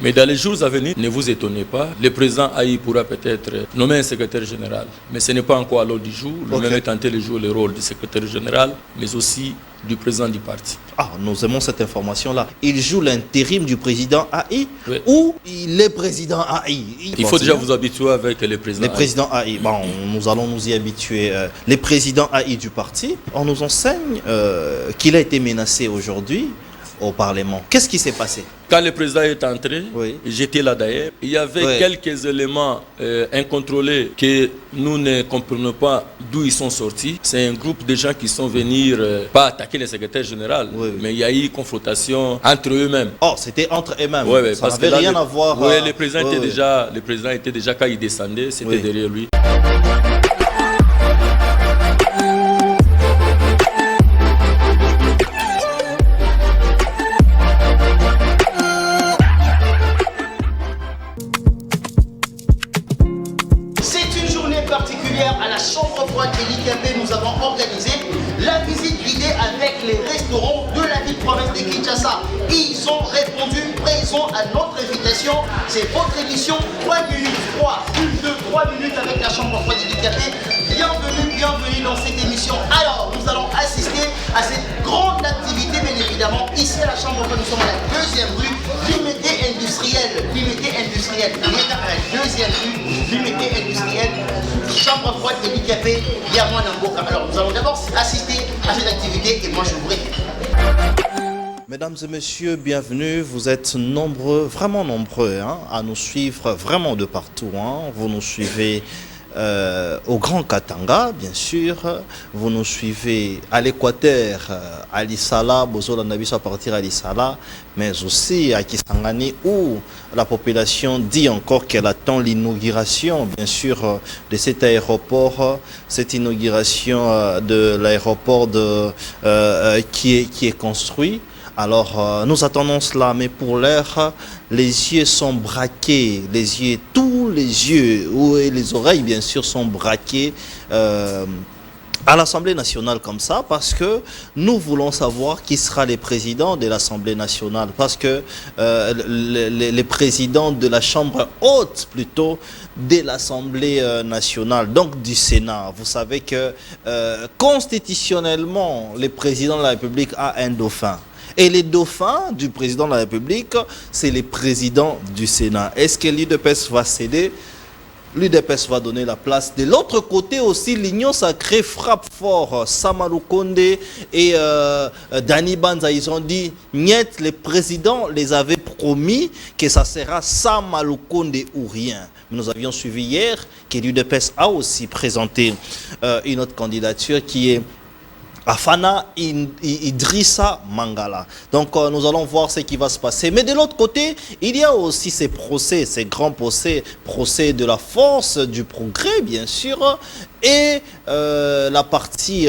Mais dans les jours à venir, ne vous étonnez pas, le président Aïe pourra peut-être nommer un secrétaire général. Mais ce n'est pas encore à l'ordre du jour. Lui-même est tenté de jouer le rôle du secrétaire général, mais aussi du président du parti. Ah, nous aimons cette information-là. Il joue l'intérim du président AI ou il est président AI? Il faut déjà vous habituer avec les présidents AI. Les présidents AI. Bon, nous allons nous y habituer. Les présidents AI du parti, on nous enseigne qu'il a été menacé aujourd'hui au Parlement. Qu'est-ce qui s'est passé? Quand le président est entré, j'étais là d'ailleurs, il y avait quelques éléments incontrôlés que nous ne comprenons pas d'où ils sont sortis. C'est un groupe de gens qui sont venus, pas attaquer le secrétaire général, mais il y a eu confrontation entre eux-mêmes. Oh, c'était entre eux-mêmes. Ça n'avait rien à voir. Oui, le président était déjà, quand il descendait, c'était derrière lui. À la chambre froide de l'IKP, nous avons organisé la visite guidée avec les restaurants de la ville province de Kinshasa. Ils ont répondu présent à notre invitation. C'est votre émission 3 minutes 3, plus de 3 minutes avec la chambre froide de l'IKP. Bienvenue dans cette émission. Alors, nous allons assister à cette grande activité, bien évidemment. Ici à la chambre froide, nous sommes à la deuxième rue, l'unité industrielle. L'unité industrielle. On est à la deuxième rue, l'unité industrielle. Chambre froide et l'IKP, Yamouan Namboka. Alors nous allons d'abord assister à cette activité et moi je vous récupère. Mesdames et messieurs, bienvenue. Vous êtes nombreux, vraiment nombreux à nous suivre vraiment de partout. Vous nous suivez au Grand Katanga, bien sûr. Vous nous suivez à l'Équateur, à Lissala, Bozola Nabiso à partir à Lissala, mais aussi à Kisangani, où la population dit encore qu'elle attend l'inauguration, bien sûr, de cet aéroport, cette inauguration de l'aéroport qui est construit. Alors, nous attendons cela, mais pour l'heure, les yeux sont braqués, tous les yeux, et les oreilles, bien sûr, sont braqués à l'Assemblée nationale comme ça, parce que nous voulons savoir qui sera les présidents de l'Assemblée nationale, parce que les présidents de la Chambre haute, plutôt, de l'Assemblée nationale, donc du Sénat. Vous savez que constitutionnellement, le président de la République a un dauphin. Et les dauphins du président de la République, c'est les présidents du Sénat. Est-ce que l'UDPS va céder? L'UDPS va donner la place. De l'autre côté aussi, l'Union sacrée frappe fort. Samalou Kondé et Dani Banza, ils ont dit, niet, les présidents les avaient promis que ça sera Samalou Kondé ou rien. Mais nous avions suivi hier que l'UDPS a aussi présenté une autre candidature qui est Afana Idrissa Mangala. Donc nous allons voir ce qui va se passer. Mais de l'autre côté, il y a aussi ces procès, ces grands procès de la force du progrès, bien sûr, et la partie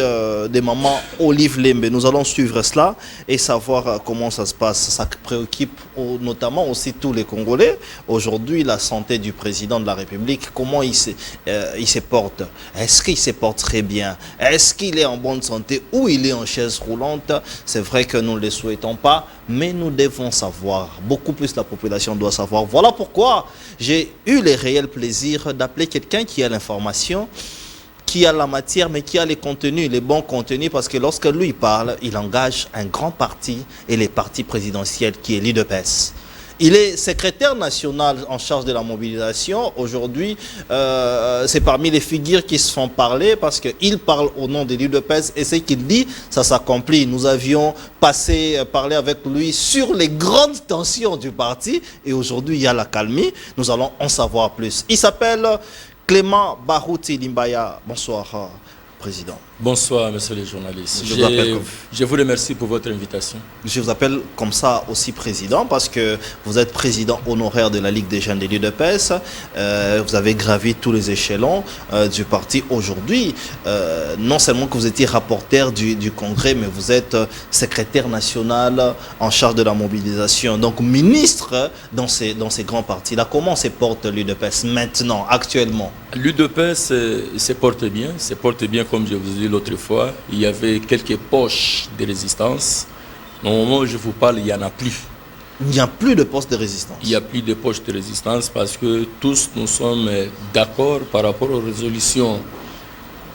des mamans Olive Lembe. Nous allons suivre cela et savoir comment ça se passe. Ça préoccupe notamment aussi tous les Congolais. Aujourd'hui, la santé du président de la République, comment il se porte? Est-ce qu'il se porte très bien? Est-ce qu'il est en bonne santé ou il est en chaise roulante? C'est vrai que nous ne le souhaitons pas, mais nous devons savoir. Beaucoup plus la population doit savoir. Voilà pourquoi j'ai eu le réel plaisir d'appeler quelqu'un qui a l'information, qui a la matière, mais qui a les contenus, les bons contenus, parce que lorsque lui parle, il engage un grand parti et les partis présidentiels qui est l'UDPS. Il est secrétaire national en charge de la mobilisation. Aujourd'hui, c'est parmi les figures qui se font parler parce qu'il parle au nom de l'UDPS et ce qu'il dit, ça s'accomplit. Nous avions parlé avec lui sur les grandes tensions du parti et aujourd'hui, il y a la calmie. Nous allons en savoir plus. Il s'appelle Clément Barouti Limbaya. Bonsoir, Président. Bonsoir, monsieur les journalistes. Je vous remercie pour votre invitation. Je vous appelle comme ça aussi président parce que vous êtes président honoraire de la Ligue des jeunes de l'UDPS. Vous avez gravi tous les échelons du parti aujourd'hui. Non seulement que vous étiez rapporteur du Congrès, mais vous êtes secrétaire national en charge de la mobilisation. Donc ministre dans ces grands partis-là. Comment se porte l'UDPS maintenant, actuellement? L'UDPS se porte bien comme je vous ai dit l'autre fois. Il y avait quelques poches de résistance. Au moment où je vous parle, il n'y en a plus. Il n'y a plus de poste de résistance. Il n'y a plus de poste de résistance parce que tous nous sommes d'accord par rapport aux résolutions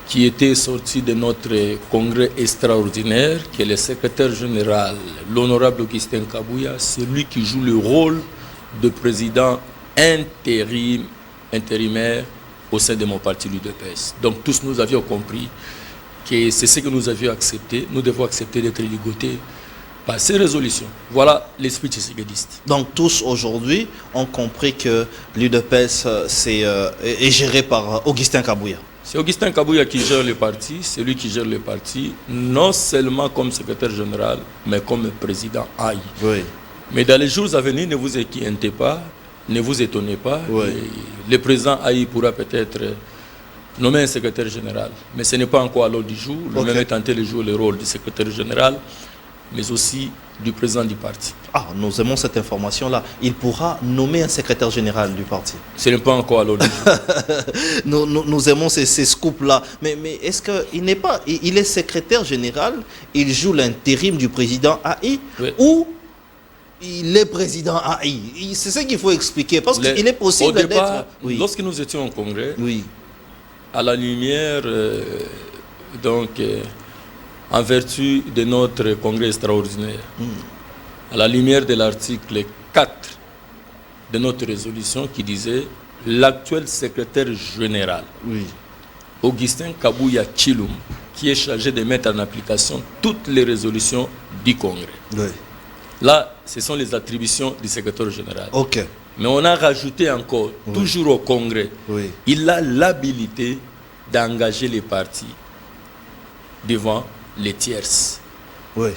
qui étaient sorties de notre congrès extraordinaire, que le secrétaire général, l'honorable Augustin Kabouya, c'est lui qui joue le rôle de président intérimaire au sein de mon parti, l'UDPS. Donc tous nous avions compris que c'est ce que nous avions accepté. Nous devons accepter d'être ligotés par ces résolutions. Voilà l'esprit tshisekédiste. Donc tous aujourd'hui ont compris que l'UDPS est géré par Augustin Kabouya. C'est Augustin Kabouya qui gère le parti, c'est lui qui gère le parti, non seulement comme secrétaire général, mais comme président AI. Oui. Mais dans les jours à venir, ne vous inquiétez pas, ne vous étonnez pas. Oui. Le président AI pourra peut-être nommer un secrétaire général, mais ce n'est pas encore à l'ordre du jour. Lui-même est tenté de jouer le rôle du secrétaire général, mais aussi du président du parti. Ah, nous aimons cette information-là. Il pourra nommer un secrétaire général du parti. Ce n'est pas encore à l'ordre du jour. nous aimons ces scoops-là. Mais est-ce qu'il n'est pas... Il est secrétaire général, il joue l'intérim du président AI, oui. Ou il est président AI. C'est ce qu'il faut expliquer, parce qu'il est possible d'être... Oui. Lorsque nous étions au congrès, oui. À la lumière... en vertu de notre congrès extraordinaire, à la lumière de l'article 4 de notre résolution qui disait l'actuel secrétaire général, oui. Augustin Kabouya Tshilum, qui est chargé de mettre en application toutes les résolutions du congrès. Oui. Là, ce sont les attributions du secrétaire général. Okay. Mais on a rajouté encore, oui. Toujours au congrès, oui. Il a l'habilité d'engager les partis devant les tierces. Oui.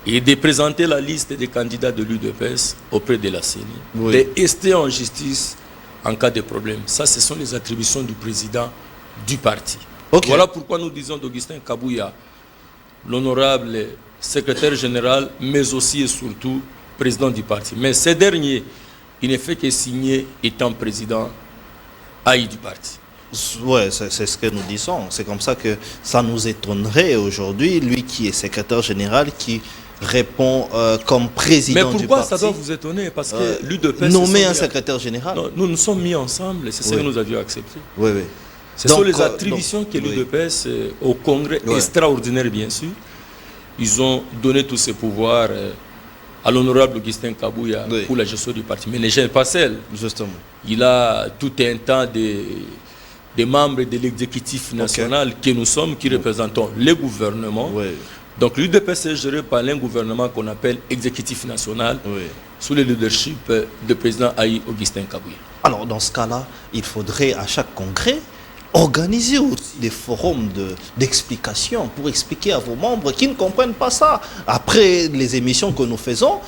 Et de présenter la liste des candidats de l'UDPS auprès de la CENI. Oui. De rester en justice en cas de problème. Ça, ce sont les attributions du président du parti. Okay. Voilà pourquoi nous disons d'Augustin Kabouya, l'honorable secrétaire général, mais aussi et surtout président du parti. Mais ce dernier, il ne fait que signer étant président AI du parti. Oui, c'est ce que nous disons. C'est comme ça que ça nous étonnerait aujourd'hui, lui qui est secrétaire général, qui répond comme président du parti. Mais pourquoi ça doit vous étonner? Parce que l'UDPS... Nommer un secrétaire général. Non, nous nous sommes mis ensemble, c'est ce que nous avions accepté. Oui, oui. Ce sont les attributions que l'UDPS, au congrès extraordinaire bien sûr, ils ont donné tous ces pouvoirs à l'honorable Augustin Kabouya pour la gestion du parti. Mais ne gère pas seul. Justement. Il a tout un tas des membres de l'exécutif national que nous sommes, qui représentons le gouvernement. Oui. Donc l'UDPS est géré par un gouvernement qu'on appelle exécutif national, sous le leadership du président AI Augustin Kabouya. Alors dans ce cas-là, il faudrait à chaque congrès organiser aussi des forums d'explication pour expliquer à vos membres qui ne comprennent pas ça. Après les émissions que nous faisons,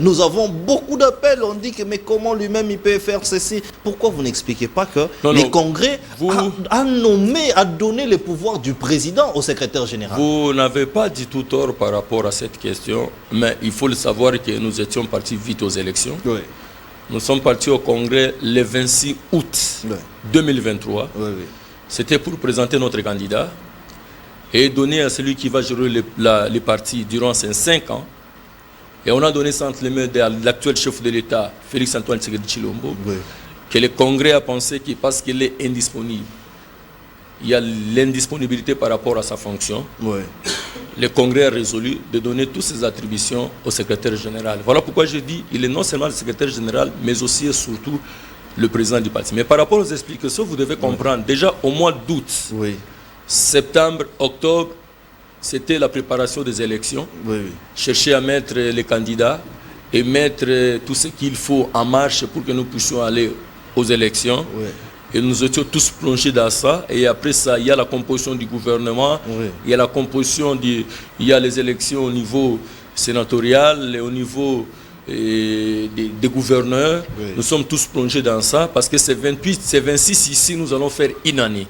nous avons beaucoup d'appels. On dit que mais comment lui-même il peut faire ceci? Pourquoi vous n'expliquez pas que les congrès a donné le pouvoir du président au secrétaire général? Vous n'avez pas du tout tort par rapport à cette question, mais il faut le savoir que nous étions partis vite aux élections. Oui. Nous sommes partis au congrès le 26 août 2023. C'était pour présenter notre candidat et donner à celui qui va gérer les partis durant ces 5 ans. Et on a donné ça entre les mains de l'actuel chef de l'État, Félix Antoine Tshisekedi Tshilombo, que le congrès a pensé que parce qu'il est indisponible, il y a l'indisponibilité par rapport à sa fonction. Le congrès a résolu de donner toutes ses attributions au secrétaire général. Voilà pourquoi je dis qu'il est non seulement le secrétaire général, mais aussi et surtout le président du parti. Mais par rapport aux explications, vous devez comprendre, déjà au mois d'août, septembre, octobre, c'était la préparation des élections. Chercher à mettre les candidats et mettre tout ce qu'il faut en marche pour que nous puissions aller aux élections. Et nous étions tous plongés dans ça. Et après ça, il y a la composition du gouvernement, il y a la composition, il y a les élections au niveau sénatorial, et au niveau des gouverneurs. Nous sommes tous plongés dans ça parce que c'est 28, c'est 26 ici, nous allons faire une année.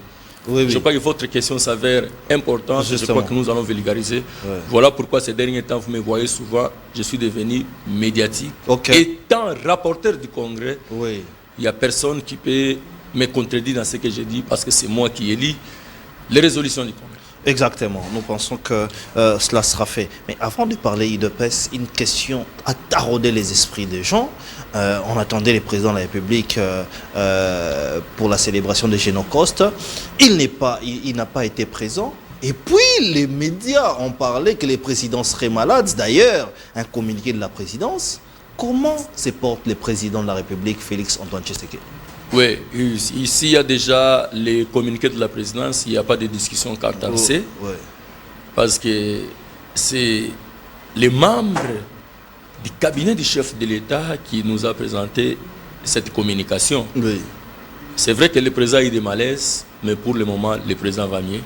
Je crois que votre question s'avère importante. Je crois que nous allons vulgariser. Voilà pourquoi ces derniers temps, vous me voyez souvent, je suis devenu médiatique. Étant rapporteur du congrès, il n'y a personne qui peut me contredire dans ce que je dis parce que c'est moi qui élis les résolutions du congrès. Exactement, nous pensons que cela sera fait. Mais avant de parler UDPS, une question a taraudé les esprits des gens. On attendait le président de la République pour la célébration de Génocoste. Il n'a pas été présent. Et puis les médias ont parlé que les présidents seraient malades. D'ailleurs, un communiqué de la présidence. Comment se porte le président de la République, Félix Antoine Tshisekedi? Oui, ici il y a déjà les communiqués de la présidence, il n'y a pas de discussion cartancée, parce que c'est les membres du cabinet du chef de l'État qui nous a présenté cette communication. Oui. C'est vrai que le président a eu des malaises, mais pour le moment, le président va mieux.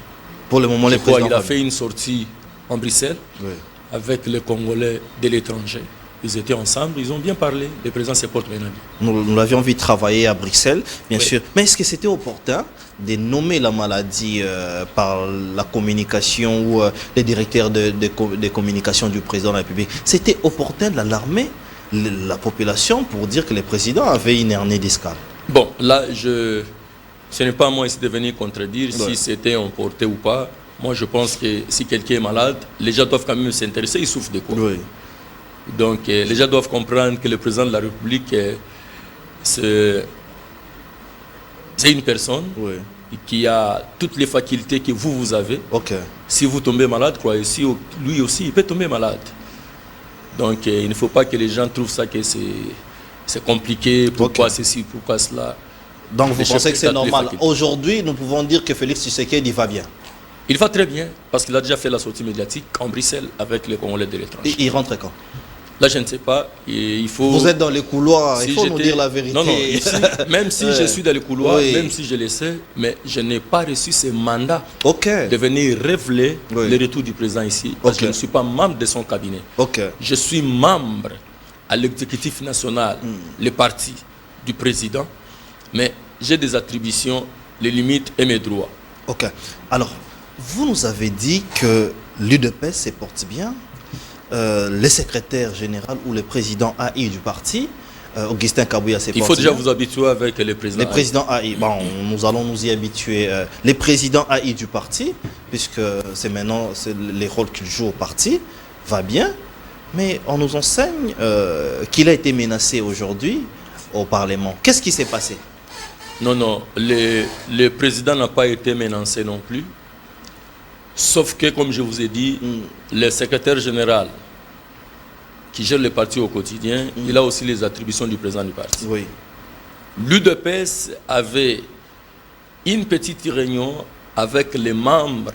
Pour le moment, le président il a fait une sortie en Bruxelles avec les Congolais de l'étranger. Ils étaient ensemble, ils ont bien parlé. Le président se porte maintenant bien. Nous l'avions vu travailler à Bruxelles, bien sûr. Mais est-ce que c'était opportun de nommer la maladie par la communication ou les directeurs de communication du président de la République? C'était opportun d'alarmer la population pour dire que le président avait une hernie discale? Bon, là, ce n'est pas à moi ici de venir contredire si c'était emporté ou pas. Moi, je pense que si quelqu'un est malade, les gens doivent quand même s'intéresser, il souffre de quoi. Oui. Donc, les gens doivent comprendre que le président de la République, c'est une personne qui a toutes les facultés que vous avez. Si vous tombez malade, croyez, lui aussi, il peut tomber malade. Donc, il ne faut pas que les gens trouvent ça que c'est compliqué, pourquoi ceci, pourquoi cela. Donc, vous pensez que c'est normal. Aujourd'hui, nous pouvons dire que Félix Tshisekedi va bien. Il va très bien, parce qu'il a déjà fait la sortie médiatique en Bruxelles avec les Congolais de l'étranger. Il rentre quand? Là, je ne sais pas. Il faut... Vous êtes dans les couloirs, il faut nous dire la vérité. Non, ici, même si je suis dans les couloirs, même si je le sais, mais je n'ai pas reçu ce mandat de venir révéler le retour du président ici, parce que je ne suis pas membre de son cabinet. Je suis membre à l'exécutif national, le parti du président, mais j'ai des attributions, les limites et mes droits. Alors, vous nous avez dit que l'UDPS se porte bien. Le secrétaire général ou le président AI du parti, Augustin Kabouya, s'est porté bien. Il faut déjà vous habituer avec le président AI. Le président AI, bon, nous allons nous y habituer. Les présidents AI du parti, puisque c'est maintenant les rôles qu'il joue au parti, va bien. Mais on nous enseigne qu'il a été menacé aujourd'hui au Parlement. Qu'est-ce qui s'est passé? Non, le président n'a pas été menacé non plus. Sauf que, comme je vous ai dit, le secrétaire général qui gère le parti au quotidien, il a aussi les attributions du président du parti. L'UDPS avait une petite réunion avec les membres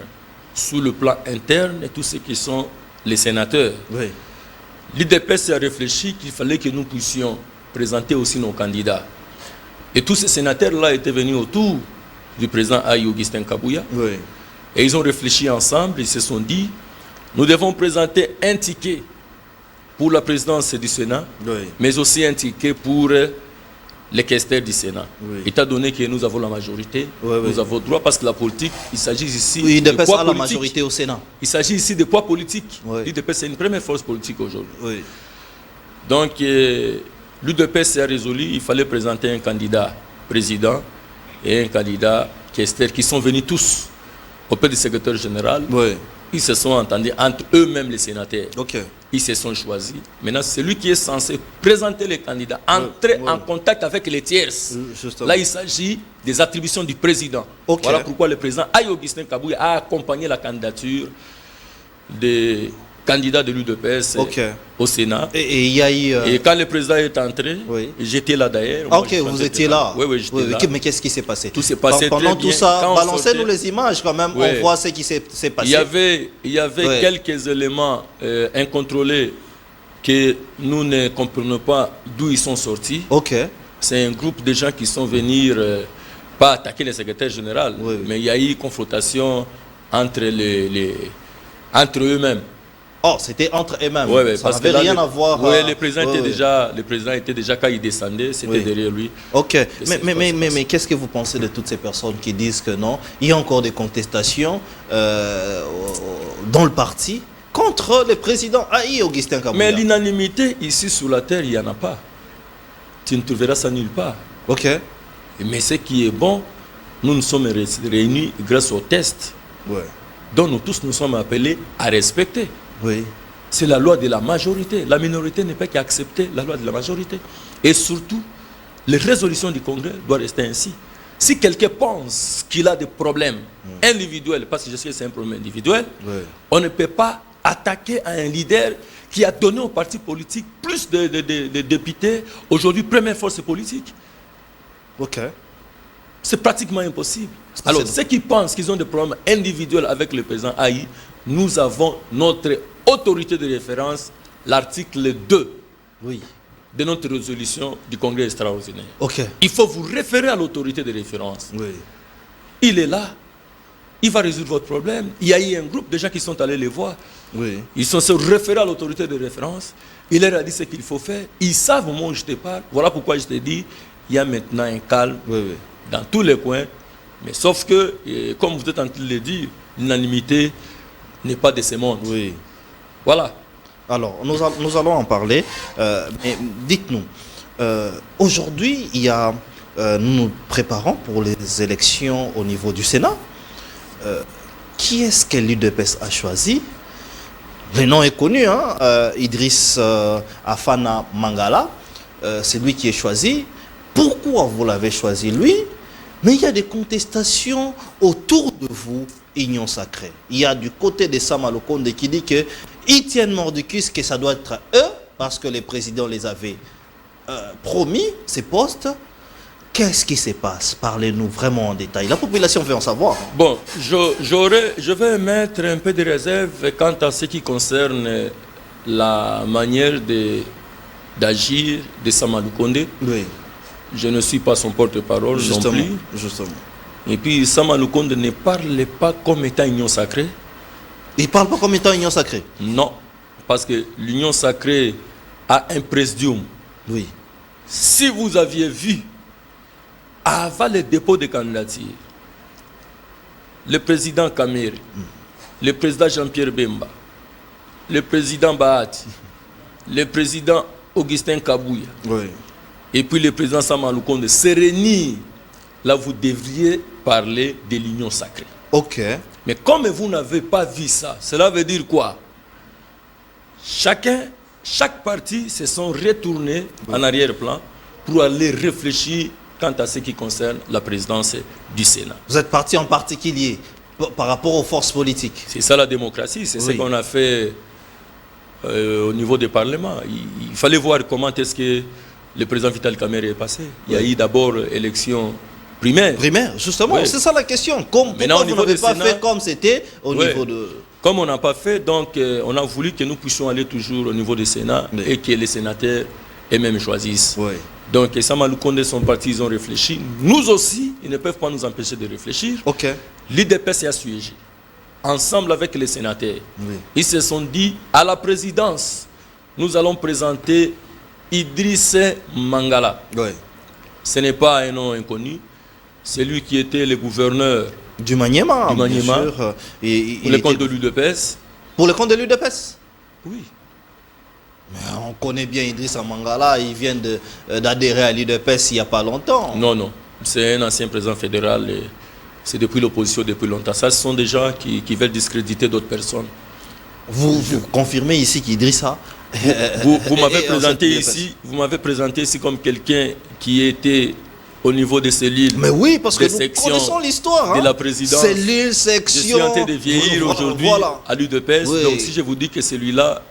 sous le plan interne et tous ceux qui sont les sénateurs. L'UDPS a réfléchi qu'il fallait que nous puissions présenter aussi nos candidats. Et tous ces sénateurs-là étaient venus autour du président AI Augustin Kabouya. Et ils ont réfléchi ensemble, ils se sont dit, nous devons présenter un ticket pour la présidence du Sénat, mais aussi un ticket pour les questeurs du Sénat. Étant donné que nous avons la majorité, nous avons droit, parce que la politique, il s'agit ici de poids politique. La majorité au Sénat. Il s'agit ici de poids politique. L'UDPS, c'est une première force politique aujourd'hui. Donc, l'UDPS a résolu, il fallait présenter un candidat président et un candidat questeur qui sont venus tous auprès du secrétaire général. Ils se sont entendus entre eux-mêmes, les sénateurs. Ils se sont choisis. Maintenant, c'est lui qui est censé présenter les candidats, entrer en contact avec les tierces. Là, il s'agit des attributions du président. Voilà pourquoi le président Augustin Kabouya a accompagné la candidature des candidats de l'UDPS au Sénat. Et il y a eu... Et quand le président est entré, j'étais là d'ailleurs. Vous étiez là. J'étais là. Mais qu'est-ce qui s'est passé? Tout s'est passé pendant très bien. Tout ça, balancez-nous les images quand même, on voit ce qui s'est passé. Il y avait quelques éléments incontrôlés que nous ne comprenons pas d'où ils sont sortis. C'est un groupe de gens qui sont venus, pas attaquer le secrétaire général, mais il y a eu confrontation entre eux-mêmes. C'était entre eux-mêmes. Ça n'avait rien à voir. Le président était déjà, quand il descendait, c'était derrière lui. Mais qu'est-ce que vous pensez de toutes ces personnes qui disent que non, il y a encore des contestations dans le parti contre le président AI Augustin Kabouya? Mais l'unanimité ici sur la terre, il n'y en a pas. Tu ne trouveras ça nulle part. Mais ce qui est bon, nous nous sommes réunis grâce au test. dont nous tous nous sommes appelés à respecter. Oui. C'est la loi de la majorité. La minorité ne peut qu'accepter la loi de la majorité. Et surtout, les résolutions du Congrès doivent rester ainsi. Si quelqu'un pense qu'il a des problèmes individuels, parce que je sais que c'est un problème individuel, on ne peut pas attaquer un leader qui a donné au parti politique plus de députés, aujourd'hui première force politique. Ok. C'est pratiquement impossible. Alors, ceux qui pensent qu'ils ont des problèmes individuels avec le président Aïe, nous avons notre autorité de référence, l'article 2 de notre résolution du Congrès extraordinaire. Ok. Il faut vous référer à l'autorité de référence. Oui. Il est là. Il va résoudre votre problème. Il y a eu un groupe de gens qui sont allés les voir. Oui. Ils sont se référés à l'autorité de référence. Il leur a dit ce qu'il faut faire. Ils savent au moment où je te parle. Voilà pourquoi je te dis, il y a maintenant un calme dans tous les coins. Mais sauf que, comme vous êtes en train de le dire, l'unanimité n'est pas de ce monde. Oui. Voilà. Alors, nous allons en parler. Mais dites-nous, aujourd'hui, nous nous préparons pour les élections au niveau du Sénat. Qui est-ce que l'UDPS a choisi? Le nom est connu, hein? Idriss Afana Mangala, c'est lui qui est choisi. Pourquoi vous l'avez choisi lui? Mais il y a des contestations autour de vous, Union Sacrée. Il y a du côté de Sama Lukonde qui dit qu'ils tiennent mordicus que ça doit être eux, parce que les présidents les avaient promis ces postes. Qu'est-ce qui se passe? Parlez-nous vraiment en détail. La population veut en savoir. Bon, je vais mettre un peu de réserve quant à ce qui concerne la manière d'agir de Sama Lukonde. Oui. Je ne suis pas son porte-parole non plus. Justement. Et puis Sama Lukonde ne parle pas comme étant Union Sacrée. Il ne parle pas comme étant Union Sacrée? Non, parce que l'Union Sacrée a un présidium. Oui. Si vous aviez vu, avant le dépôt de candidature, le président Kamere, le président Jean-Pierre Bemba, le président Bahati, le président Augustin Kabouya, et puis le président Sama Lukonde se réunissent, là vous devriez parler de l'Union Sacrée. Ok. Mais comme vous n'avez pas vu ça, cela veut dire quoi? Chaque parti se sont retournés en arrière-plan pour aller réfléchir quant à ce qui concerne la présidence du Sénat. Vous êtes parti en particulier par rapport aux forces politiques. C'est ça la démocratie, c'est ce qu'on a fait au niveau des parlements. Il fallait voir comment est-ce que le président Vital Kamerhe est passé. Il y a eu d'abord élection primaire. Primaire, justement, c'est ça la question. Pourquoi vous n'avez pas fait comme c'était au niveau de... Comme on n'a pas fait, donc on a voulu que nous puissions aller toujours au niveau du Sénat et que les sénateurs eux-mêmes choisissent. Donc, Sama Lukonde et son parti, ils ont réfléchi. Nous aussi, ils ne peuvent pas nous empêcher de réfléchir. L'IDPS a siégé. Ensemble avec les sénateurs. Ils se sont dit, à la présidence, nous allons présenter Idriss Mangala. Ce n'est pas un nom inconnu. C'est lui qui était le gouverneur du Maniema. Pour le compte de l'UDPS. Pour le compte de l'UDPS? Oui. Mais on connaît bien Idriss Mangala, il vient d'adhérer à l'UDPS il n'y a pas longtemps. Non, non. C'est un ancien président fédéral. C'est depuis l'opposition depuis longtemps. Ça, ce sont des gens qui veulent discréditer d'autres personnes. Vous confirmez ici qu'Idrissa... Vous m'avez présenté ici comme quelqu'un qui était au niveau des cellules. Mais oui, parce que nous connaissons l'histoire de la présidence. Cellules, sections. Je suis en train de vieillir aujourd'hui à l'UDPS. Donc si je vous dis que celui-là,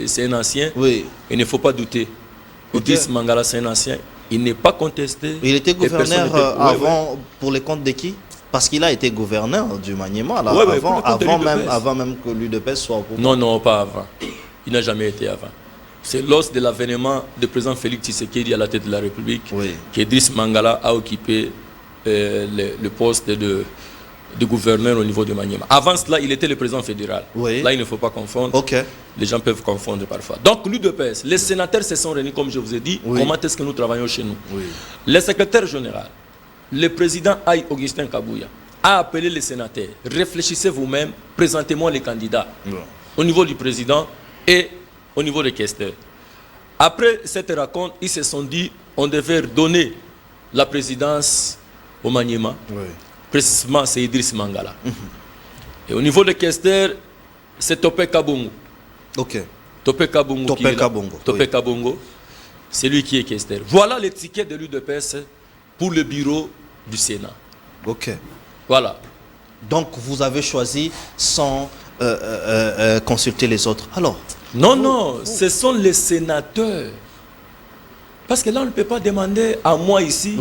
c'est un ancien, il ne faut pas douter. Idriss Mangala, c'est un ancien. Il n'est pas contesté. Il était gouverneur avant pour les comptes de qui? Parce qu'il a été gouverneur du Maniema avant même que l'UDPS soit au pouvoir. Non, non, pas avant. Il n'a jamais été avant. C'est lors de l'avènement du président Félix Tshisekedi à la tête de la République qu'Idriss Mangala a occupé le poste de gouverneur au niveau de Maniema. Avant cela, il était le président fédéral. Là, il ne faut pas confondre. Les gens peuvent confondre parfois. Donc, l'UDPS, les sénateurs se sont réunis, comme je vous ai dit. Comment est-ce que nous travaillons chez nous? Le secrétaire général, le président Aïe Augustin Kabouya, a appelé les sénateurs. Réfléchissez vous-même, présentez-moi les candidats au niveau du président et au niveau des questeurs. Après cette rencontre, ils se sont dit on devait donner la présidence au Maniema. Précisément, c'est Idriss Mangala. Et au niveau de Kester, c'est Topé Kabongo. Ok. Topé Kabongo. Topé Kabongo. Topé Kabongo. C'est lui qui est Kester. Voilà les tickets de l'UDPS pour le bureau du Sénat. Ok. Voilà. Donc vous avez choisi sans consulter les autres. Alors. Non, ce sont les sénateurs. Parce que là, on ne peut pas demander à moi ici,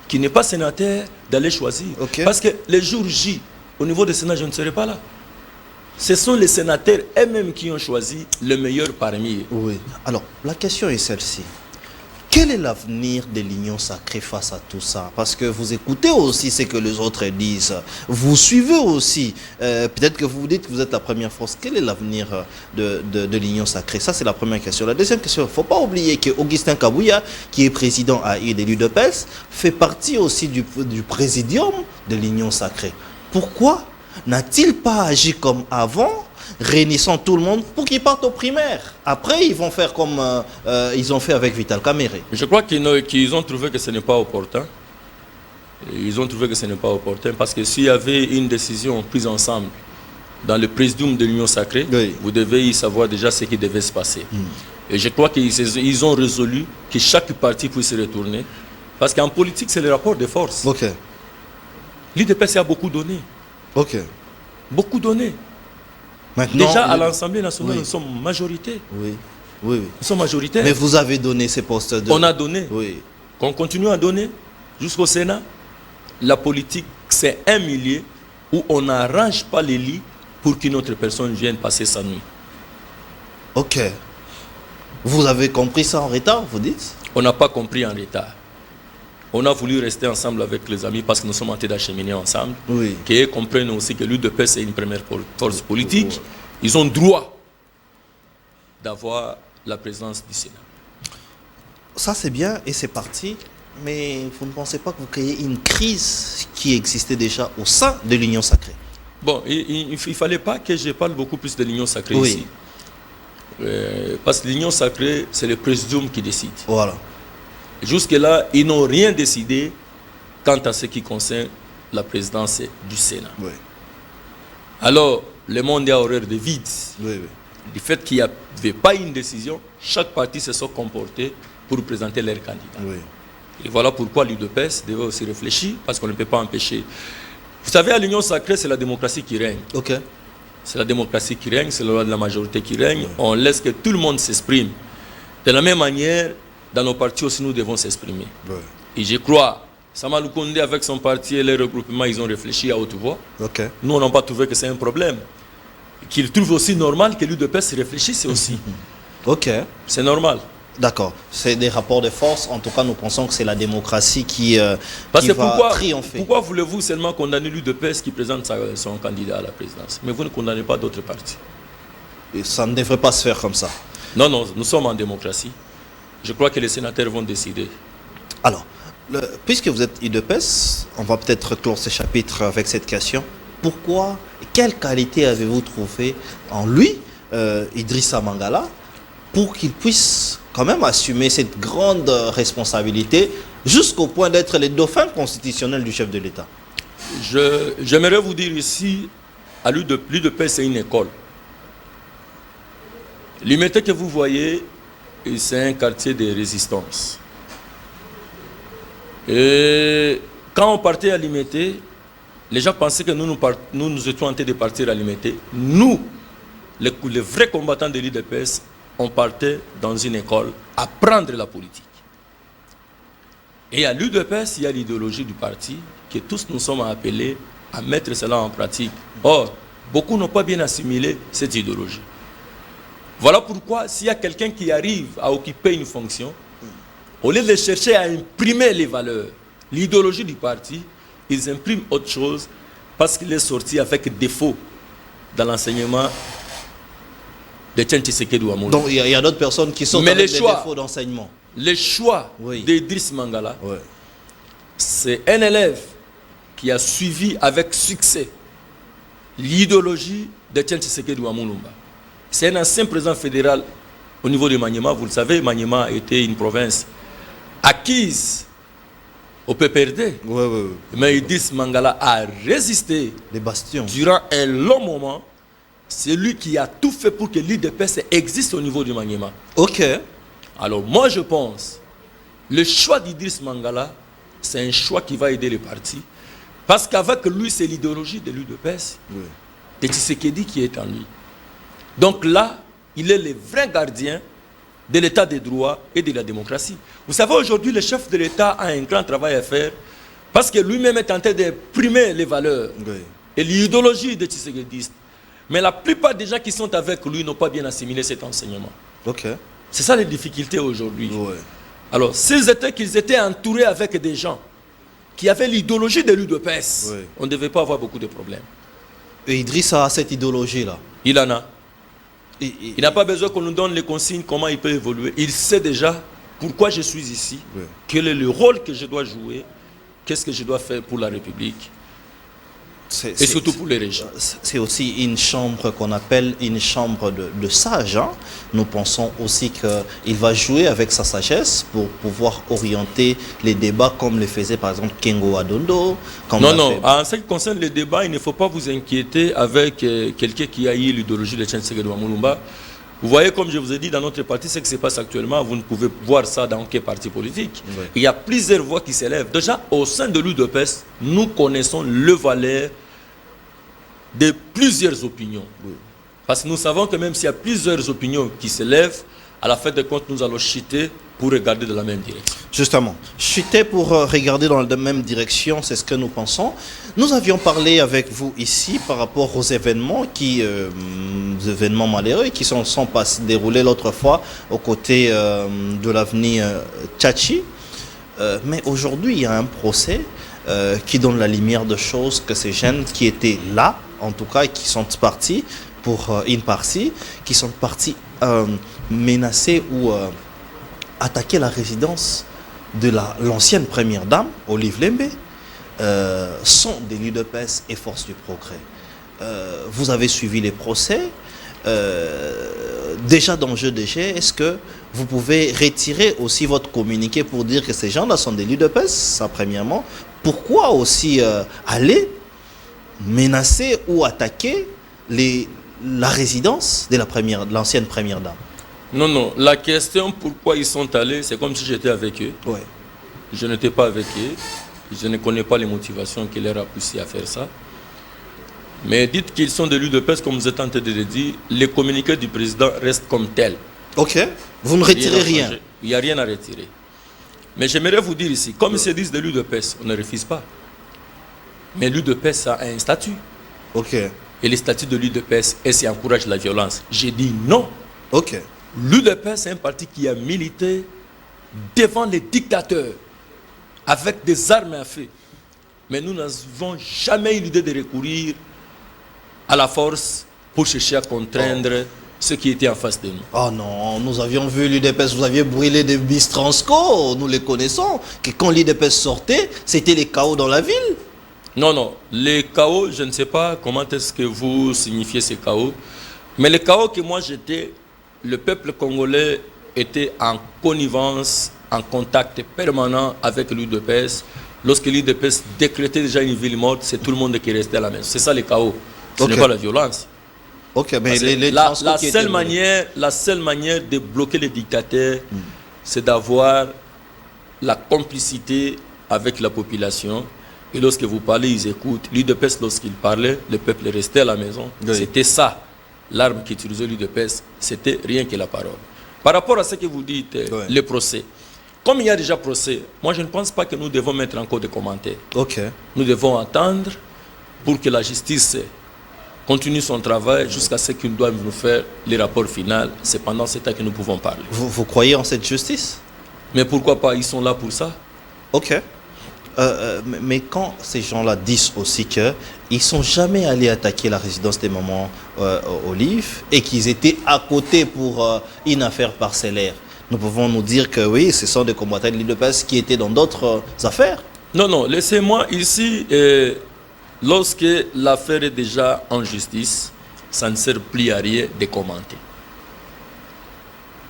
qui n'est pas sénateur, d'aller choisir. Okay. Parce que les jours J, au niveau du Sénat, je ne serai pas là. Ce sont les sénateurs eux-mêmes qui ont choisi le meilleur parmi eux. Oui. Alors, la question est celle-ci. Quel est l'avenir de l'Union sacrée face à tout ça? Parce que vous écoutez aussi ce que les autres disent. Vous suivez aussi. Peut-être que vous vous dites que vous êtes la première force. Quel est l'avenir de l'Union sacrée? Ça, c'est la première question. La deuxième question, il ne faut pas oublier que Augustin Kabouya, qui est président à de l'UDPS, fait partie aussi du présidium de l'Union sacrée. Pourquoi n'a-t-il pas agi comme avant, réunissant tout le monde pour qu'ils partent aux primaires? Après, ils vont faire comme ils ont fait avec Vital Kamerhe. Je crois qu'ils ont trouvé que ce n'est pas opportun. Ils ont trouvé que ce n'est pas opportun parce que s'il y avait une décision prise ensemble dans le présidium de l'Union sacrée, vous devez y savoir déjà ce qui devait se passer. Et je crois qu'ils ont résolu que chaque parti puisse se retourner. Parce qu'en politique, c'est le rapport de force. L'UDPS a beaucoup donné. Beaucoup donné. Maintenant, déjà à l'Assemblée nationale, nous sommes majorité. Nous sommes majoritaires. Mais vous avez donné ces postes de... On a donné. Qu'on continue à donner jusqu'au Sénat. La politique, c'est un milieu où on n'arrange pas les lits pour qu'une autre personne vienne passer sa nuit. Ok. Vous avez compris ça en retard, vous dites? On n'a pas compris en retard. On a voulu rester ensemble avec les amis parce que nous sommes en train d'acheminer ensemble. Qu'ils comprennent aussi que l'UDPS est une première force politique. Ils ont droit d'avoir la présence du Sénat. Ça c'est bien et c'est parti. Mais vous ne pensez pas que vous créez une crise qui existait déjà au sein de l'Union sacrée? Bon, il ne fallait pas que je parle beaucoup plus de l'Union sacrée ici. Parce que l'Union sacrée, c'est le présidium qui décide. Voilà. Jusque-là, ils n'ont rien décidé quant à ce qui concerne la présidence du Sénat. Alors, le monde est à horaire de vide. Du fait qu'il n'y avait pas une décision, chaque parti se sont comportés pour présenter leurs candidats. Et voilà pourquoi l'UDPS devait aussi réfléchir, parce qu'on ne peut pas empêcher. Vous savez, à l'Union sacrée, c'est la démocratie qui règne. C'est la démocratie qui règne, c'est la loi de la majorité qui règne. On laisse que tout le monde s'exprime. De la même manière, dans nos partis aussi, nous devons s'exprimer. Et je crois, Samalou Kondé avec son parti et les regroupements, ils ont réfléchi à haute voix. Nous, on n'a pas trouvé que c'est un problème. Qu'ils trouvent aussi normal que l'UDPS réfléchisse aussi. C'est normal. D'accord. C'est des rapports de force. En tout cas, nous pensons que c'est la démocratie qui va triompher. Pourquoi voulez-vous seulement condamner l'UDPS qui présente son candidat à la présidence? Mais vous ne condamnez pas d'autres partis. Et ça ne devrait pas se faire comme ça. Non, nous sommes en démocratie. Je crois que les sénateurs vont décider. Alors, puisque vous êtes UDPS, on va peut-être clore ce chapitre avec cette question. Pourquoi, quelle qualité avez-vous trouvé en lui, Idrissa Mangala, pour qu'il puisse quand même assumer cette grande responsabilité jusqu'au point d'être le dauphin constitutionnel du chef de l'État? J'aimerais vous dire ici, à l'UDPS, c'est une école. L'Imité que vous voyez, c'est un quartier de résistance. Et quand on partait à l'Imité, les gens pensaient que nous étions en train de partir à l'Imité. Nous, les vrais combattants de l'UDPS, on partait dans une école apprendre la politique. Et à l'UDPS, il y a l'idéologie du parti que tous nous sommes appelés à mettre cela en pratique. Or, beaucoup n'ont pas bien assimilé cette idéologie. Voilà pourquoi, s'il y a quelqu'un qui arrive à occuper une fonction, au lieu de chercher à imprimer les valeurs, l'idéologie du parti, ils impriment autre chose parce qu'il est sorti avec défaut dans l'enseignement de Etienne Tshisekedi Ouamoundou. Donc il y a d'autres personnes qui sont avec des défauts d'enseignement. Le choix d'Idriss Mangala, c'est un élève qui a suivi avec succès l'idéologie d'Etienne Tshisekedi Ouamoundou. C'est un ancien président fédéral au niveau de Maniema. Vous le savez, Maniema était une province acquise au PPRD. Oui. Mais Idriss Mangala a résisté. Les bastions. Durant un long moment, c'est lui qui a tout fait pour que l'UDPS existe au niveau du Maniema. Ok. Alors moi je pense, le choix d'Idriss Mangala, c'est un choix qui va aider les partis. Parce qu'avec lui, c'est l'idéologie de l'UDPS, de Tshisekedi qui est en lui. Donc là, il est le vrai gardien de l'état des droits et de la démocratie. Vous savez, aujourd'hui, le chef de l'État a un grand travail à faire parce que lui-même est en train de primer les valeurs et l'idéologie des Tshisekedi. Mais la plupart des gens qui sont avec lui n'ont pas bien assimilé cet enseignement. C'est ça les difficultés aujourd'hui. Alors, s'ils étaient entourés avec des gens qui avaient l'idéologie de l'UDPS, on ne devait pas avoir beaucoup de problèmes. Et Idriss a cette idéologie-là. Il en a. Il n'a pas besoin qu'on nous donne les consignes, comment il peut évoluer. Il sait déjà pourquoi je suis ici, quel est le rôle que je dois jouer, qu'est-ce que je dois faire pour la République, et surtout pour les régions. C'est aussi une chambre qu'on appelle une chambre de sages. Hein. Nous pensons aussi qu'il va jouer avec sa sagesse pour pouvoir orienter les débats comme le faisait par exemple Kengo Adondo. Non. En ce qui concerne les débats, il ne faut pas vous inquiéter avec quelqu'un qui a eu l'idéologie de Tshisekedi Mulumba. Vous voyez, comme je vous ai dit, dans notre parti, ce qui se passe actuellement, vous ne pouvez voir ça dans quel parti politique. Il y a plusieurs voix qui s'élèvent. Déjà, au sein de l'UDPS, nous connaissons le valeur de plusieurs opinions. Parce que nous savons que même s'il y a plusieurs opinions qui s'élèvent, à la fin de compte, nous allons chuter pour regarder dans la même direction. Justement, chuter pour regarder dans la même direction, c'est ce que nous pensons. Nous avions parlé avec vous ici par rapport aux événements événements malheureux qui sont déroulés l'autre fois aux côtés de l'avenue Tchachi. Mais aujourd'hui, il y a un procès qui donne la lumière de choses que ces jeunes qui étaient là, en tout cas, qui sont partis pour une partie, qui sont partis menacer ou attaquer la résidence de l'ancienne première dame, Olive Lembe, sont des l'UDPS et Force du Progrès. Vous avez suivi les procès. Déjà dans le jeu de G, est-ce que vous pouvez retirer aussi votre communiqué pour dire que ces gens-là sont des l'UDPS, ça premièrement. Pourquoi aussi aller menacer ou attaquer la résidence de l'ancienne première dame? Non. La question pourquoi ils sont allés, c'est comme si j'étais avec eux. Je n'étais pas avec eux. Je ne connais pas les motivations qui leur a poussé à faire ça. Mais dites qu'ils sont de l'UDPS, comme vous êtes en train de le dire, les communiqués du président restent comme tels. Vous ne retirez rien. Il n'y a rien à retirer. Mais j'aimerais vous dire ici, comme ils se disent de l'UDPS, on ne refuse pas. Mais l'UDPS a un statut. Et le statut de l'UDPS, est-ce qu'il encourage la violence? J'ai dit non. L'UDPS, c'est un parti qui a milité devant les dictateurs avec des armes à feu. Mais nous n'avons jamais eu l'idée de recourir à la force pour chercher à contraindre ceux qui étaient en face de nous. Oh non, nous avions vu l'UDPS, vous aviez brûlé des bis Transco, nous les connaissons, que quand l'UDPS sortait, c'était les chaos dans la ville. Non, les chaos, je ne sais pas comment est-ce que vous signifiez ces chaos, mais les chaos que moi j'étais, le peuple congolais était en connivence, en contact permanent avec l'UDPS. Lorsque l'UDPS décrétait déjà une ville morte, c'est tout le monde qui restait à la maison. C'est ça les chaos, ce n'est pas la violence. Mais la seule manière de bloquer les dictateurs, c'est d'avoir la complicité avec la population. Et lorsque vous parlez, ils écoutent. L'UDPS, lorsqu'il parlait, le peuple restait à la maison. C'était ça, l'arme qu'utilisait l'UDPS, c'était rien que la parole. Par rapport à ce que vous dites, le procès, comme il y a déjà procès, moi je ne pense pas que nous devons mettre encore des commentaires. Nous devons attendre pour que la justice continue son travail jusqu'à ce qu'ils doivent nous faire les rapports finaux. C'est pendant ce temps que nous pouvons parler. Vous croyez en cette justice? Mais pourquoi pas? Ils sont là pour ça. Mais quand ces gens-là disent aussi qu'ils ne sont jamais allés attaquer la résidence des mamans Olive et qu'ils étaient à côté pour une affaire parcellaire, nous pouvons nous dire que oui, ce sont des combattants de l'UDPS qui étaient dans d'autres affaires? Non, laissez-moi ici, lorsque l'affaire est déjà en justice, ça ne sert plus à rien de commenter.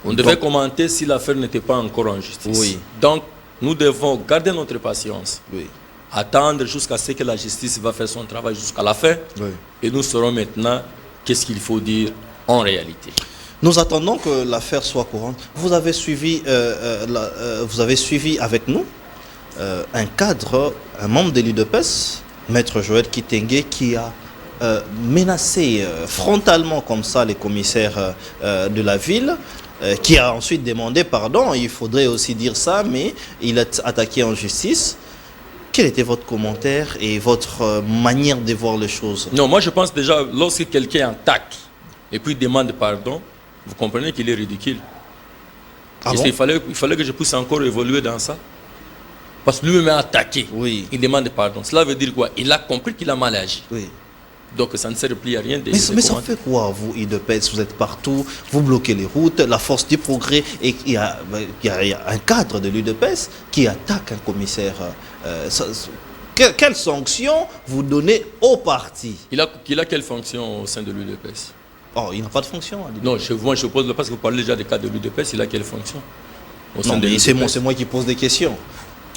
On devait commenter si l'affaire n'était pas encore en justice. Donc, nous devons garder notre patience. Oui. Attendre jusqu'à ce que la justice va faire son travail jusqu'à la fin. Oui. Et nous saurons maintenant qu'est-ce qu'il faut dire en réalité. Nous attendons que l'affaire soit courante. Vous avez suivi avec nous un cadre, un membre de l'UDPS, Maître Joël Kitenge, qui a menacé frontalement comme ça les commissaires de la ville, qui a ensuite demandé pardon, il faudrait aussi dire ça, mais il a attaqué en justice. Quel était votre commentaire et votre manière de voir les choses? Non, moi je pense déjà, lorsque quelqu'un attaque et puis demande pardon, vous comprenez qu'il est ridicule. Ah bon? Il fallait que je puisse encore évoluer dans ça. Parce que lui-même a attaqué. Oui. Il demande pardon. Cela veut dire quoi? Il a compris qu'il a mal agi. Oui. Donc ça ne sert plus à rien de... Mais ça fait quoi, vous, UDPS? Vous êtes partout, vous bloquez les routes, la force du progrès, et il y a un cadre de l'UDPS qui attaque un commissaire. Quelle sanction vous donnez au parti? Il a quelle fonction au sein de l'UDPS? Oh, il n'a pas de fonction. Non, moi je pose parce que vous parlez déjà des cadres de l'UDPS, il a quelle fonction au sein de l'UDPS? C'est moi qui pose des questions.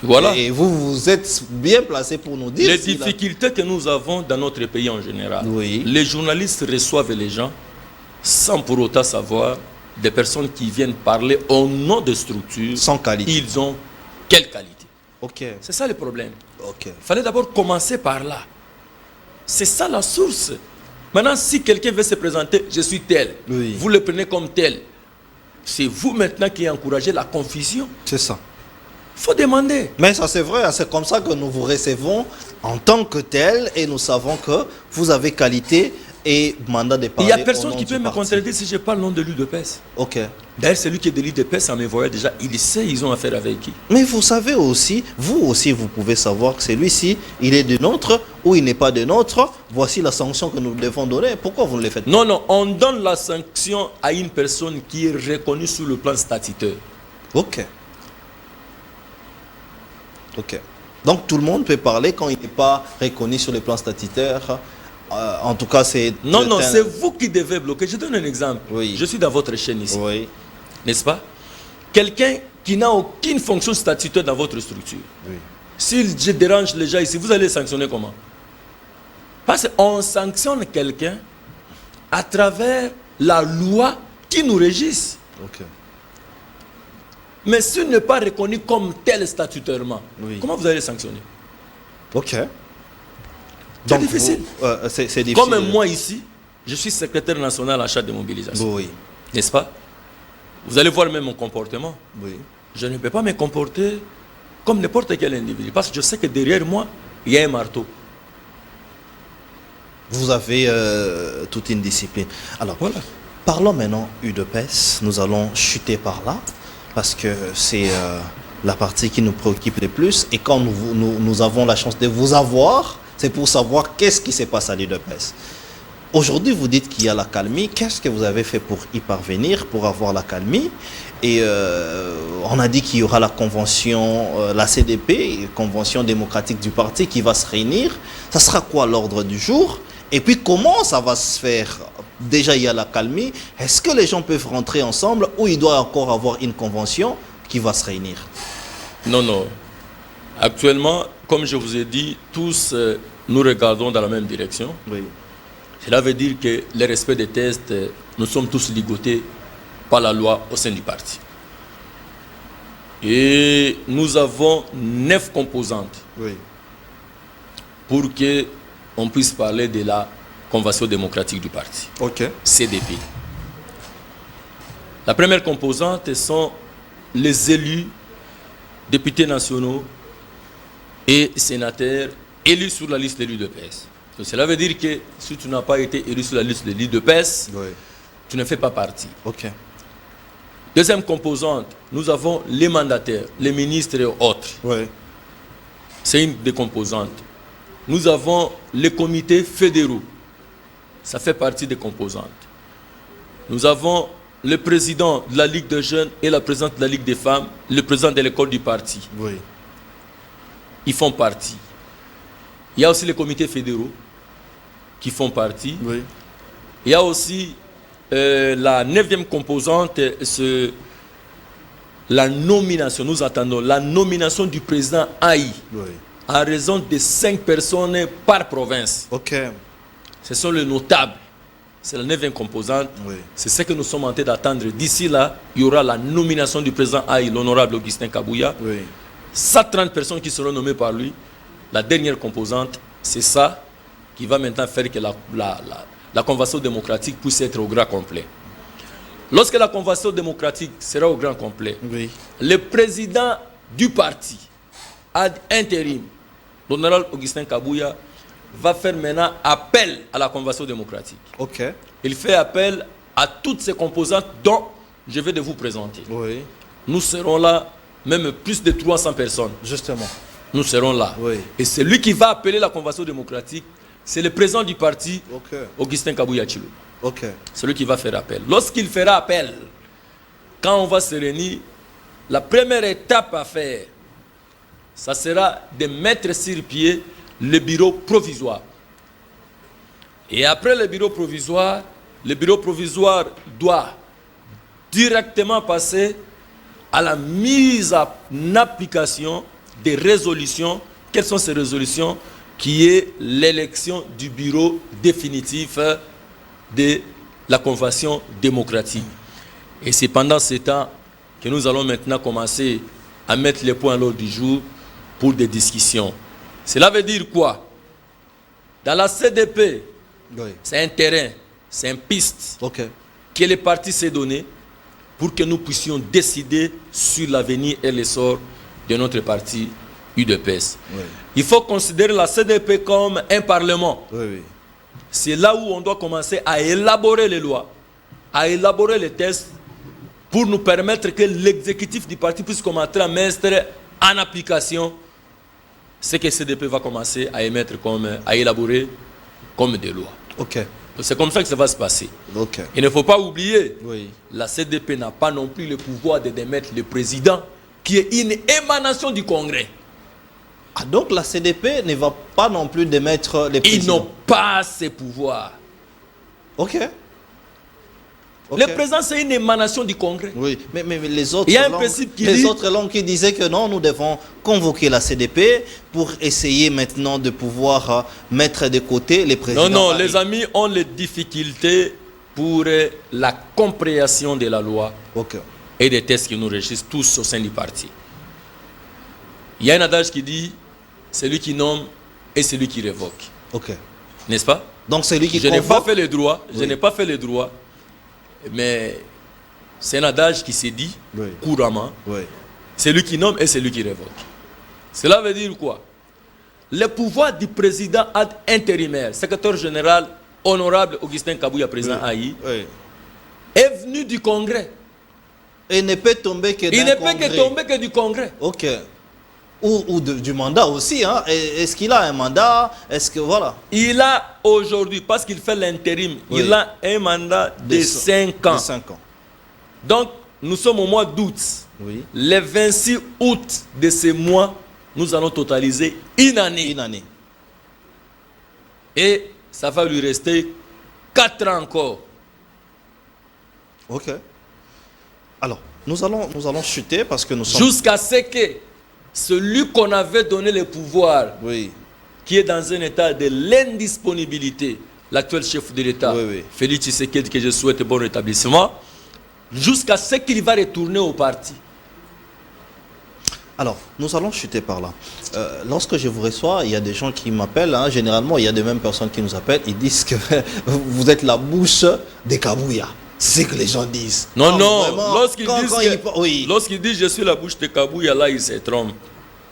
Voilà. Et vous êtes bien placé pour nous dire... Les difficultés que nous avons dans notre pays en général. Oui. Les journalistes reçoivent les gens sans pour autant savoir des personnes qui viennent parler au nom de structures. Sans qualité. Ils ont quelle qualité? Ok. C'est ça le problème. Ok. Il fallait d'abord commencer par là. C'est ça la source. Maintenant, si quelqu'un veut se présenter, je suis tel. Oui. Vous le prenez comme tel. C'est vous maintenant qui encouragez la confusion. C'est ça. Il faut demander. Mais ça c'est vrai, c'est comme ça que nous vous recevons en tant que tel et nous savons que vous avez qualité et mandat de parler. Il n'y a personne qui peut me contredire si je parle au nom de l'UDPS. Ok. D'ailleurs, celui qui est de l'UDPS, en me voyant déjà, il sait ils ont affaire avec qui. Mais vous savez aussi, vous pouvez savoir que celui-ci, il est de nôtre ou il n'est pas de nôtre. Voici la sanction que nous devons donner. Pourquoi vous ne le faites pas? Non, non, on donne la sanction à une personne qui est reconnue sur le plan statutaire. Ok. Ok. Donc tout le monde peut parler quand il n'est pas reconnu sur le plan statutaire. En tout cas, c'est... Non, non, c'est vous qui devez bloquer. Je donne un exemple. Oui. Je suis dans votre chaîne ici. Oui. N'est-ce pas? Quelqu'un qui n'a aucune fonction statutaire dans votre structure. Oui. S'il dérange les gens ici, vous allez sanctionner comment? Parce qu'on sanctionne quelqu'un à travers la loi qui nous régisse. Ok. Mais s'il n'est pas reconnu comme tel statutairement, oui. Comment vous allez sanctionner? Ok. C'est difficile. C'est difficile. Comme moi ici, je suis secrétaire national à l'achat de mobilisation. Oui. N'est-ce pas? Vous allez voir même mon comportement. Oui. Je ne peux pas me comporter comme n'importe quel individu. Parce que je sais que derrière moi, il y a un marteau. Vous avez toute une discipline. Alors, voilà. Parlons maintenant UDPS. Nous allons chuter par là. Parce que c'est la partie qui nous préoccupe le plus. Et quand nous avons la chance de vous avoir, c'est pour savoir qu'est-ce qui se passe à l'UDPS. Aujourd'hui, vous dites qu'il y a la calmie. Qu'est-ce que vous avez fait pour y parvenir, pour avoir la calmie? Et on a dit qu'il y aura la convention, la CDP, convention démocratique du parti, qui va se réunir. Ça sera quoi l'ordre du jour? Et puis comment ça va se faire? Déjà, il y a la calmie. Est-ce que les gens peuvent rentrer ensemble ou il doit encore avoir une convention qui va se réunir? Non, non. Actuellement, comme je vous ai dit, tous nous regardons dans la même direction. Oui. Cela veut dire que le respect des tests, nous sommes tous ligotés par la loi au sein du parti. Et nous avons 9 composantes Oui. pour qu'on puisse parler de la convention démocratique du parti. Ok. CDP. La première composante sont les élus, députés nationaux et sénateurs élus sur la liste de l'UDPS. Cela veut dire que si tu n'as pas été élu sur la liste de l'UDPS, Oui. tu ne fais pas partie. Ok. Deuxième composante, nous avons les mandataires, les ministres et autres. Oui. C'est une des composantes. Nous avons les comités fédéraux. Ça fait partie des composantes. Nous avons le président de la Ligue des jeunes et la présidente de la Ligue des femmes, le président de l'école du parti. Oui. Ils font partie. Il y a aussi les comités fédéraux qui font partie. Oui. Il y a aussi la 9e composante, la nomination, nous attendons la nomination du président Aï, à raison de 5 personnes par province. Ok. Ce sont les notables. C'est la 9e composante. C'est ce que nous sommes en train d'attendre. D'ici là, il y aura la nomination du président Aï, l'honorable Augustin Kabouya. 130 personnes qui seront nommées par lui. La dernière composante, c'est ça qui va maintenant faire que la convention démocratique puisse être au grand complet. Lorsque la convention démocratique sera au grand complet, le président du parti ad intérim, l'honorable Augustin Kabouya, va faire maintenant appel à la convention démocratique. Il fait appel à toutes ces composantes dont je vais de vous présenter. Nous serons là, même plus de 300 personnes. Justement. Nous serons là. Et c'est lui qui va appeler la convention démocratique. C'est le président du parti, Augustin Kabouya Tshilombo. C'est lui qui va faire appel. Lorsqu'il fera appel, quand on va se réunir, la première étape à faire, ça sera de mettre sur pied le bureau provisoire. Et après le bureau provisoire doit directement passer à la mise en application des résolutions. Quelles sont ces résolutions? Qui est l'élection du bureau définitif de la convention démocratique. Et c'est pendant ce temps que nous allons maintenant commencer à mettre les points à l'ordre du jour pour des discussions. Cela veut dire quoi? Dans la CDP, c'est un terrain, c'est une piste que les partis s'est donné pour que nous puissions décider sur l'avenir et l'essor de notre parti UDPS. Il faut considérer la CDP comme un parlement. C'est là où on doit commencer à élaborer les lois, à élaborer les tests pour nous permettre que l'exécutif du parti puisse commencer à mettre en application ce que CDP va commencer à émettre à élaborer comme des lois. C'est comme ça que ça va se passer. Il ne faut pas oublier, la CDP n'a pas non plus le pouvoir de démettre le président, qui est une émanation du Congrès. Ah, donc la CDP ne va pas non plus démettre les présidents. Ils n'ont pas ces pouvoirs. Le président, c'est une émanation du Congrès. Mais les autres, il y a un principe qui les autres langues qui disaient que non, nous devons convoquer la CDP pour essayer maintenant de pouvoir mettre de côté les présidents. Non, les amis ont les difficultés pour la compréhension de la loi et des tests qui nous régissent tous au sein du parti. Il y a un adage qui dit, celui qui nomme et celui qui révoque. N'est-ce pas? Donc celui qui Je n'ai pas fait les droits, je n'ai pas fait les droits, mais c'est un adage qui se dit couramment. Celui qui nomme et celui qui révoque. Cela veut dire quoi? Le pouvoir du président ad intérimaire, secrétaire général honorable Augustin Kabouya, président Aï, est venu du Congrès. Et ne peut tomber que Il ne peut que tomber que du Congrès. Ou du mandat aussi. Hein? Est-ce qu'il a un mandat? Est-ce que voilà? Il a aujourd'hui, parce qu'il fait l'intérim, il a un mandat de 5 ans. 5 ans. Donc, nous sommes au mois d'août. Le 26 août de ce mois, nous allons totaliser une année. Et ça va lui rester 4 ans encore. Alors, nous allons chuter parce que nous sommes... Jusqu'à ce que celui qu'on avait donné le pouvoir, qui est dans un état de l'indisponibilité, l'actuel chef de l'État, Félix Tshisekedi, que je souhaite bon rétablissement, jusqu'à ce qu'il va retourner au parti. Alors, nous allons chuter par là. Lorsque je vous reçois, il y a des gens qui m'appellent, hein, généralement il y a des mêmes personnes qui nous appellent, ils disent que vous êtes la bouche des Kabouya. C'est ce que les gens disent. Non, lorsqu'ils disent je suis la bouche de Kabouya, là ils se trompent.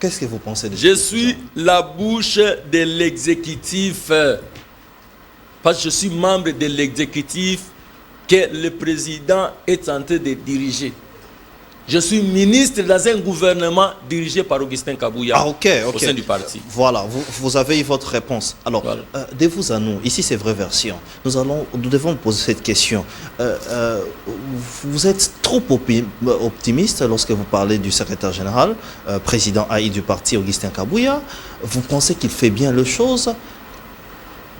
Qu'est-ce que vous pensez de ça? Je suis la bouche de l'exécutif. Parce que je suis membre de l'exécutif que le président est en train de diriger. Je suis ministre dans un gouvernement dirigé par Augustin Kabouya au sein du parti. Voilà, vous avez eu votre réponse. Alors, de vous à nous, ici c'est vraie version. Nous devons poser cette question. Vous êtes trop optimiste lorsque vous parlez du secrétaire général, président Aï du parti Augustin Kabouya. Vous pensez qu'il fait bien les choses?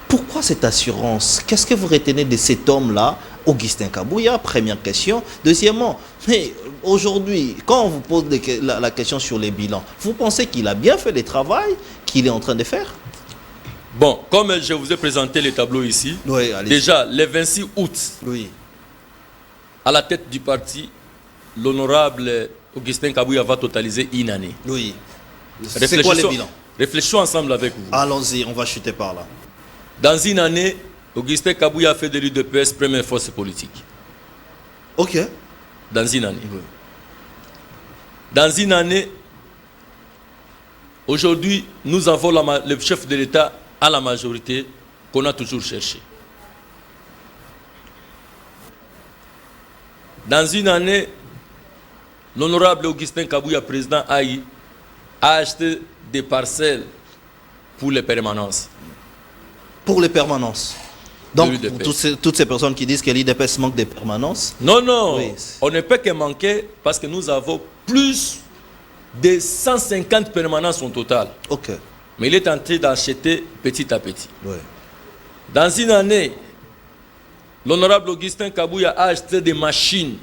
Pourquoi cette assurance? Qu'est-ce que vous retenez de cet homme-là Augustin Kabouya, première question. Deuxièmement, mais aujourd'hui, quand on vous pose la question sur les bilans, vous pensez qu'il a bien fait le travail qu'il est en train de faire? Bon, comme je vous ai présenté les tableaux ici, oui, déjà, le 26 août, oui, à la tête du parti, l'honorable Augustin Kabouya va totaliser une année. Oui. C'est quoi les bilans? Réfléchissons ensemble avec vous. Allons-y, on va chuter par là. Dans une année, Augustin Kabouya a fait de l'UDPS première force politique. Ok. Dans une année. Oui. Dans une année, aujourd'hui, nous avons le chef de l'État à la majorité qu'on a toujours cherché. Dans une année, l'honorable Augustin Kabouya, président Aïe, a acheté des parcelles pour les permanences. Pour les permanences. Donc, pour toutes ces personnes qui disent que l'IDPS manque de permanences. Non, non. Oui. On ne peut que manquer parce que nous avons plus de 150 permanences au total. Ok. Mais il est en train d'acheter petit à petit. Oui. Dans une année, l'honorable Augustin Kabouya a acheté des machines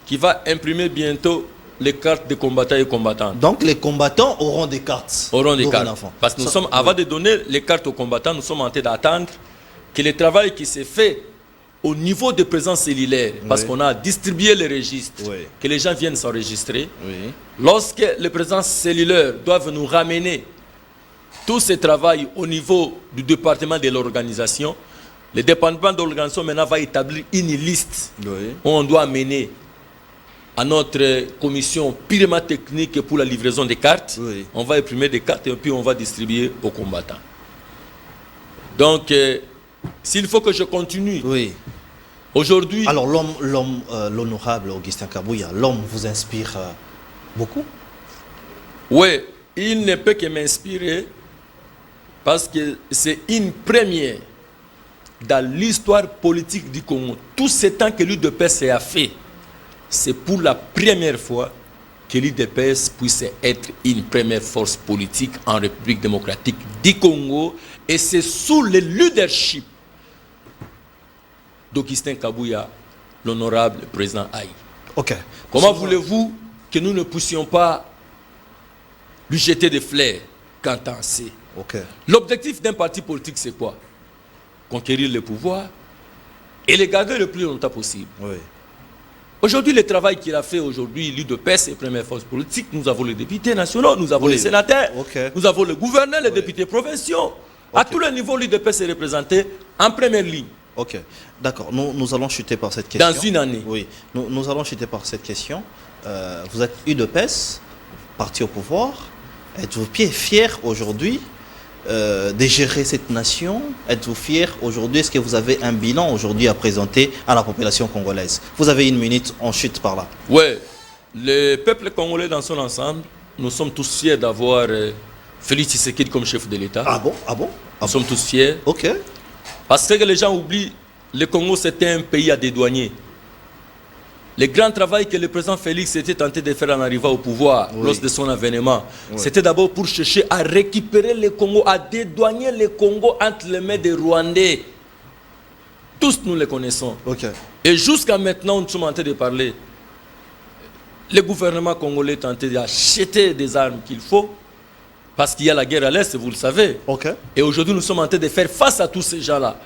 qui vont imprimer bientôt les cartes de combattants et combattantes. Donc les combattants auront des cartes. Auront des cartes. Parce que nous sommes, avant de donner les cartes aux combattants, nous sommes en train d'attendre que le travail qui s'est fait au niveau de présence cellulaire, parce qu'on a distribué les registres, que les gens viennent s'enregistrer. Lorsque les présences cellulaires doivent nous ramener tout ce travail au niveau du département de l'organisation, le département de l'organisation maintenant va établir une liste où on doit mener à notre commission purement technique pour la livraison des cartes. On va imprimer des cartes et puis on va distribuer aux combattants. Donc, s'il faut que je continue, aujourd'hui... Alors, l'honorable Augustin Kabouya, l'homme vous inspire beaucoup? Oui, il ne peut que m'inspirer parce que c'est une première dans l'histoire politique du Congo. Tout ce temps que l'UDPS a fait, c'est pour la première fois que l'UDPS puisse être une première force politique en République démocratique du Congo. Et c'est sous le leadership d'Augustin Kabouya, l'honorable président Aïe. Comment voulez-vous que nous ne puissions pas lui jeter des fleurs quand on sait? L'objectif d'un parti politique, c'est quoi? Conquérir le pouvoir et le garder le plus longtemps possible. Aujourd'hui, le travail qu'il a fait aujourd'hui, l'UDPS est première force politique. Nous avons les députés nationaux, nous avons les sénateurs, nous avons le gouverneur, les députés provinciaux. À tous les niveaux, l'UDPS est représenté en première ligne. D'accord. Nous allons chuter par cette question. Dans une année. Oui. Nous allons chuter par cette question. Vous êtes UDPS, parti au pouvoir. Êtes-vous fier aujourd'hui de gérer cette nation? Êtes-vous fier aujourd'hui? Est-ce que vous avez un bilan aujourd'hui à présenter à la population congolaise? Vous avez une minute, on chute par là. Oui, le peuple congolais dans son ensemble, nous sommes tous fiers d'avoir Félix Tshisekedi comme chef de l'État. Ah bon? Nous sommes tous fiers. Parce que les gens oublient, le Congo c'était un pays à dédouaner. Le grand travail que le président Félix était tenté de faire en arrivant au pouvoir lors de son avènement, c'était d'abord pour chercher à récupérer le Congo, à dédouaner le Congo entre les mains des Rwandais. Tous nous les connaissons. Et jusqu'à maintenant, nous sommes en train de parler. Le gouvernement congolais tentait d'acheter des armes qu'il faut, parce qu'il y a la guerre à l'Est, vous le savez. Et aujourd'hui, nous sommes en train de faire face à tous ces gens-là.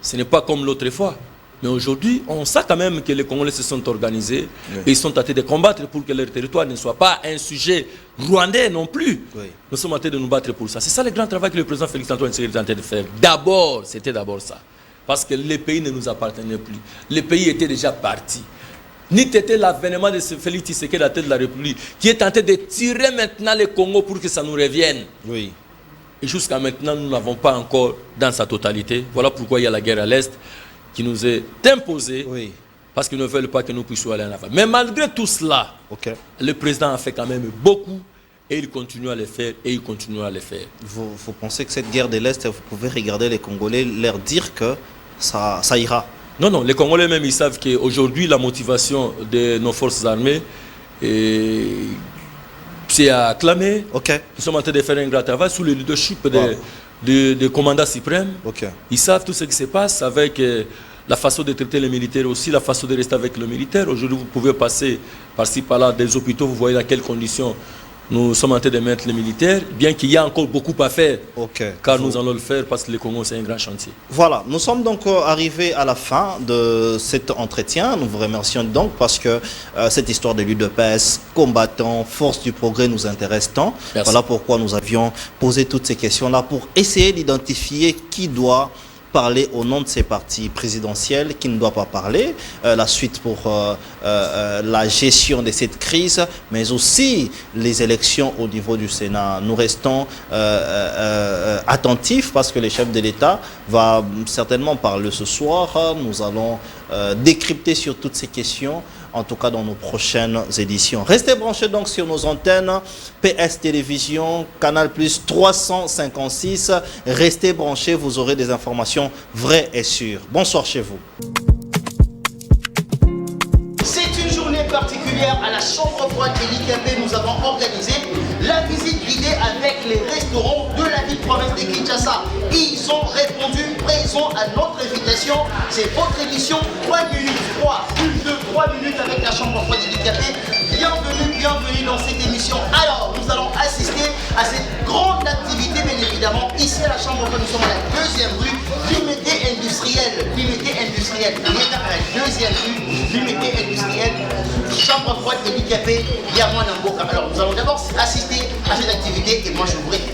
Ce n'est pas comme l'autre fois. Mais aujourd'hui, on sait quand même que les Congolais se sont organisés et ils sont en train de combattre pour que leur territoire ne soit pas un sujet rwandais non plus. Nous sommes en train de nous battre pour ça. C'est ça le grand travail que le président Félix Antoine Tshisekedi est en train de faire. D'abord, c'était d'abord ça. Parce que les pays ne nous appartenaient plus. Les pays étaient déjà partis. Ni était l'avènement de ce Félix Tshisekedi à la tête de la République qui est tenté de tirer maintenant le Congo pour que ça nous revienne. Et jusqu'à maintenant, nous n'avons pas encore dans sa totalité. Voilà pourquoi il y a la guerre à l'Est qui nous est imposée, parce qu'ils ne veulent pas que nous puissions aller en avant. Mais malgré tout cela, le président a fait quand même beaucoup, et il continue à le faire, et il continue à le faire. Vous pensez que cette guerre de l'Est, vous pouvez regarder les Congolais, leur dire que ça ira? Non, non, les Congolais même, ils savent qu'aujourd'hui, la motivation de nos forces armées, c'est à acclamer. Nous sommes en train de faire un grand travail sous le leadership de commandant suprême. Ils savent tout ce qui se passe avec la façon de traiter les militaires aussi, la façon de rester avec le militaire. Aujourd'hui, vous pouvez passer par-ci, par-là, des hôpitaux, vous voyez dans quelles conditions nous sommes en train de mettre les militaires, bien qu'il y a encore beaucoup à faire, car nous allons le faire parce que le Congo, c'est un grand chantier. Voilà, nous sommes donc arrivés à la fin de cet entretien. Nous vous remercions donc parce que cette histoire de l'UDPS, combattants, force du progrès nous intéresse tant. Merci. Voilà pourquoi nous avions posé toutes ces questions-là pour essayer d'identifier qui doit parler au nom de ces partis présidentiels, qui ne doit pas parler, la suite pour la gestion de cette crise, mais aussi les élections au niveau du Sénat. Nous restons attentifs parce que le chef de l'État va certainement parler ce soir. Nous allons décrypter sur toutes ces questions, en tout cas dans nos prochaines éditions. Restez branchés donc sur nos antennes, PS Télévision, Canal Plus 356. Restez branchés, vous aurez des informations vraies et sûres. Bonsoir chez vous. C'est une journée particulière à la chambre froide de l'IKP. Nous avons organisé la visite guidée avec les restaurants de la ville-province de Kinshasa. Ils ont répondu présents à notre invitation. C'est votre édition 3 minutes 3, plus de 3 minutes avec la chambre froide de l'IKP. Bienvenue dans cette émission. Alors, nous allons assister à cette grande activité, bien évidemment. Ici à la chambre froide, nous sommes à la 2e rue, l'unité industrielle. L'unité industrielle. On est à la 2e rue, l'unité industrielle. Chambre froide de l'IKP, Yamon Namboka. Alors, nous allons d'abord assister à cette activité et moi je vous réponds.